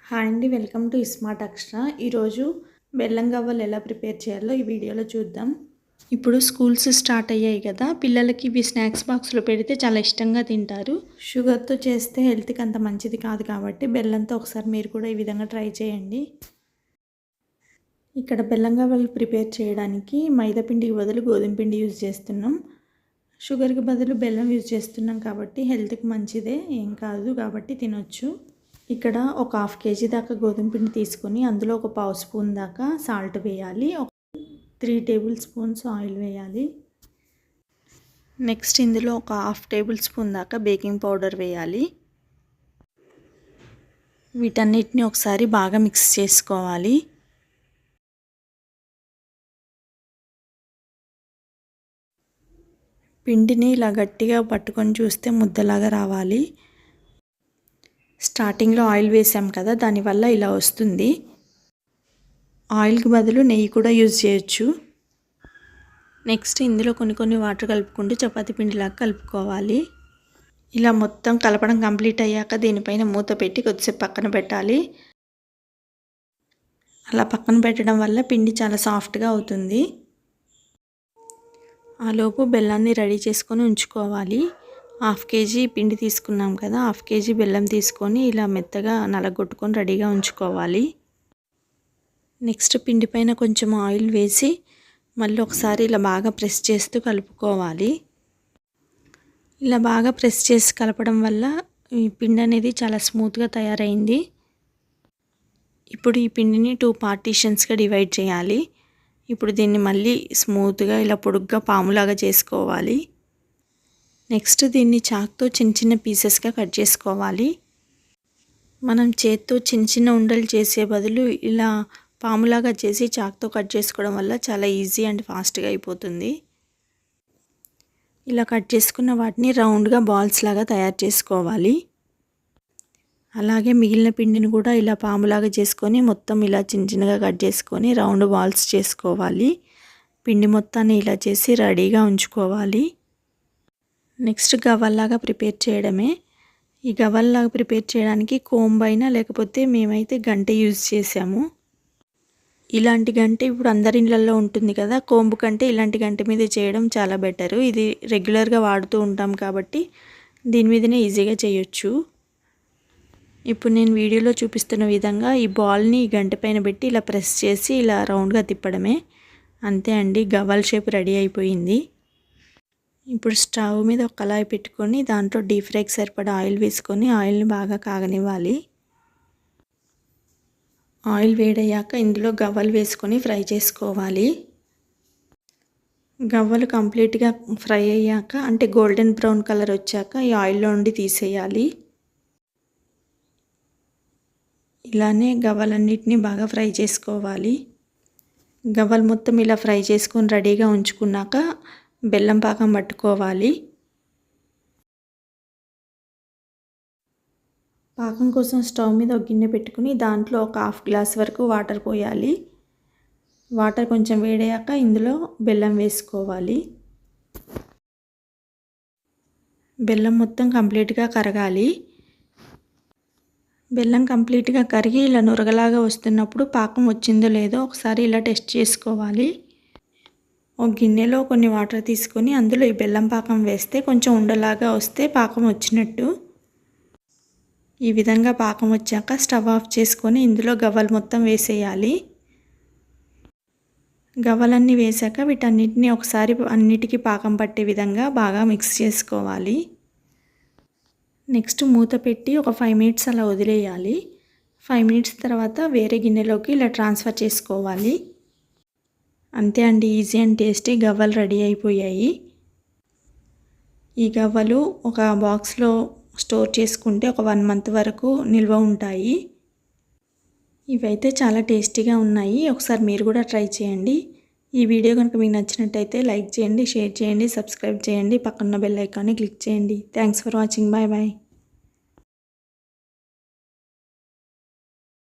Hi అండి, welcome to smart అక్షర. ఈరోజు బెల్లం గవ్వలు ఎలా ప్రిపేర్ చేయాలో ఈ వీడియోలో చూద్దాం. ఇప్పుడు స్కూల్స్ స్టార్ట్ అయ్యాయి కదా, పిల్లలకి ఇవి స్నాక్స్ బాక్స్లో పెడితే చాలా ఇష్టంగా తింటారు. షుగర్తో చేస్తే హెల్త్కి అంత మంచిది కాదు కాబట్టి బెల్లంతో ఒకసారి మీరు కూడా ఈ విధంగా ట్రై చేయండి. ఇక్కడ బెల్లం గవ్వలు ప్రిపేర్ చేయడానికి మైదా పిండికి బదులు గోధుమ పిండి యూజ్ చేస్తున్నాం. షుగర్కి బదులు బెల్లం యూజ్ చేస్తున్నాం కాబట్టి హెల్త్కి మంచిదే, ఏం కాదు కాబట్టి తినొచ్చు. ఇక్కడ ఒక 1/2 kg దాకా గోధుమ పిండి తీసుకొని అందులో ఒక 1/2 స్పూన్ దాకా సాల్ట్ వేయాలి. 3 టేబుల్ స్పూన్స్ ఆయిల్ వేయాలి. నెక్స్ట్ ఇందులో ఒక 1/2 టేబుల్ స్పూన్ దాకా బేకింగ్ పౌడర్ వేయాలి. వీటన్నిటిని ఒకసారి బాగా మిక్స్ చేసుకోవాలి. పిండిని ఇలా గట్టిగా పట్టుకొని చూస్తే ముద్దలాగా రావాలి. స్టార్టింగ్లో ఆయిల్ వేసాం కదా, దానివల్ల ఇలా వస్తుంది. ఆయిల్కి బదులు నెయ్యి కూడా యూజ్ చేయొచ్చు. నెక్స్ట్ ఇందులో కొన్ని వాటర్ కలుపుకుంటూ చపాతీ పిండిలాగా కలుపుకోవాలి. ఇలా మొత్తం కలపడం కంప్లీట్ అయ్యాక దీనిపైన మూత పెట్టి కొద్దిసేపు పక్కన పెట్టాలి. అలా పక్కన పెట్టడం వల్ల పిండి చాలా సాఫ్ట్గా అవుతుంది. ఆలోపు బెల్లాన్ని రెడీ చేసుకొని ఉంచుకోవాలి. 1/2 kg పిండి తీసుకున్నాం కదా, 1/2 kg బెల్లం తీసుకొని ఇలా మెత్తగా నలగొట్టుకొని రెడీగా ఉంచుకోవాలి. నెక్స్ట్ పిండి పైన కొంచెం ఆయిల్ వేసి మళ్ళీ ఒకసారి ఇలా బాగా ప్రెస్ చేస్తూ కలుపుకోవాలి. ఇలా బాగా ప్రెస్ చేసి కలపడం వల్ల ఈ పిండి అనేది చాలా స్మూత్గా తయారైంది. ఇప్పుడు ఈ పిండిని 2 పార్టీషన్స్గా డివైడ్ చేయాలి. ఇప్పుడు దీన్ని మళ్ళీ స్మూత్గా ఇలా పొడుగ్గా పాములాగా చేసుకోవాలి. నెక్స్ట్ దీన్ని చాక్తో చిన్న పీసెస్గా కట్ చేసుకోవాలి. మనం చేత్తో చిన్న ఉండలు చేసే బదులు ఇలా పాములాగా చేసి చాక్తో కట్ చేసుకోవడం వల్ల చాలా ఈజీ అండ్ ఫాస్ట్గా అయిపోతుంది. ఇలా కట్ చేసుకున్న వాటిని రౌండ్గా బాల్స్ లాగా తయారు చేసుకోవాలి. అలాగే మిగిలిన పిండిని కూడా ఇలా పాములాగా చేసుకొని మొత్తం ఇలా చిన్నగా కట్ చేసుకొని రౌండ్ బాల్స్ చేసుకోవాలి. పిండి మొత్తాన్ని ఇలా చేసి రెడీగా ఉంచుకోవాలి. నెక్స్ట్ గవ్వల్లాగా ప్రిపేర్ చేయడమే. ఈ గవ్వల్లాగా ప్రిపేర్ చేయడానికి కోంబ్ అయినా లేకపోతే మేమైతే గంటె యూజ్ చేసాము. ఇలాంటి గంటె ఇప్పుడు అందరి ఇళ్ళల్లో ఉంటుంది కదా, కోంబు కంటే ఇలాంటి గంటె మీద చేయడం చాలా బెటరు. ఇది రెగ్యులర్గా వాడుతూ ఉంటాం కాబట్టి దీని మీదనే ఈజీగా చేయొచ్చు. ఇప్పుడు నేను వీడియోలో చూపిస్తున్న విధంగా ఈ బాల్ని గంటె పైన పెట్టి ఇలా ప్రెస్ చేసి ఇలా రౌండ్గా తిప్పడమే. అంతే అండి, గవ్వల షేప్ రెడీ అయిపోయింది. ఇప్పుడు స్టవ్ మీద ఒక కళాయి పెట్టుకొని దాంట్లో డీప్ ఫ్రైకి సరిపడా ఆయిల్ వేసుకొని ఆయిల్ని బాగా కాగనివ్వాలి. ఆయిల్ వేడయ్యాక ఇందులో గవ్వలు వేసుకొని ఫ్రై చేసుకోవాలి. గవ్వలు కంప్లీట్గా ఫ్రై అయ్యాక అంటే గోల్డెన్ బ్రౌన్ కలర్ వచ్చాక ఈ ఆయిల్లో నుండి తీసేయాలి. ఇలానే గవ్వలన్నిటిని బాగా ఫ్రై చేసుకోవాలి. గవ్వలు మొత్తం ఇలా ఫ్రై చేసుకొని రెడీగా ఉంచుకున్నాక బెల్లం పాకం పట్టుకోవాలి. పాకం కోసం స్టవ్ మీద ఒక గిన్నె పెట్టుకుని దాంట్లో ఒక 1/2 గ్లాస్ వరకు వాటర్ పోయాలి. వాటర్ కొంచెం వేడయ్యాక ఇందులో బెల్లం వేసుకోవాలి. బెల్లం మొత్తం కంప్లీట్గా కరగాలి. బెల్లం కంప్లీట్గా కరిగి ఇలా నురగలాగా వస్తున్నప్పుడు పాకం వచ్చిందో లేదో ఒకసారి ఇలా టెస్ట్ చేసుకోవాలి. ఒక గిన్నెలో కొన్ని వాటర్ తీసుకొని అందులో ఈ బెల్లం పాకం వేస్తే కొంచెం ఉండలాగా వస్తే పాకం వచ్చినట్టు. ఈ విధంగా పాకం వచ్చాక స్టవ్ ఆఫ్ చేసుకొని ఇందులో గవ్వలు మొత్తం వేసేయాలి. గవ్వలన్నీ వేసాక వీటన్నిటిని ఒకసారి అన్నిటికీ పాకం పట్టే విధంగా బాగా మిక్స్ చేసుకోవాలి. నెక్స్ట్ మూత పెట్టి ఒక 5 మినిట్స్ అలా వదిలేయాలి. 5 మినిట్స్ తర్వాత వేరే గిన్నెలోకి ఇలా ట్రాన్స్ఫర్ చేసుకోవాలి. అంతే అండి, ఈజీ అండ్ టేస్టీ గవ్వలు రెడీ అయిపోయాయి. ఈ గవ్వలు ఒక బాక్స్లో స్టోర్ చేసుకుంటే ఒక 1 మంత్ వరకు నిల్వ ఉంటాయి. ఇవైతే చాలా టేస్టీగా ఉన్నాయి. ఒకసారి మీరు కూడా ట్రై చేయండి. ఈ వీడియో కనుక మీకు నచ్చినట్టయితే లైక్ చేయండి, షేర్ చేయండి, సబ్స్క్రైబ్ చేయండి, పక్కన బెల్ ఐకాన్ని క్లిక్ చేయండి. Thanks for watching. Bye bye.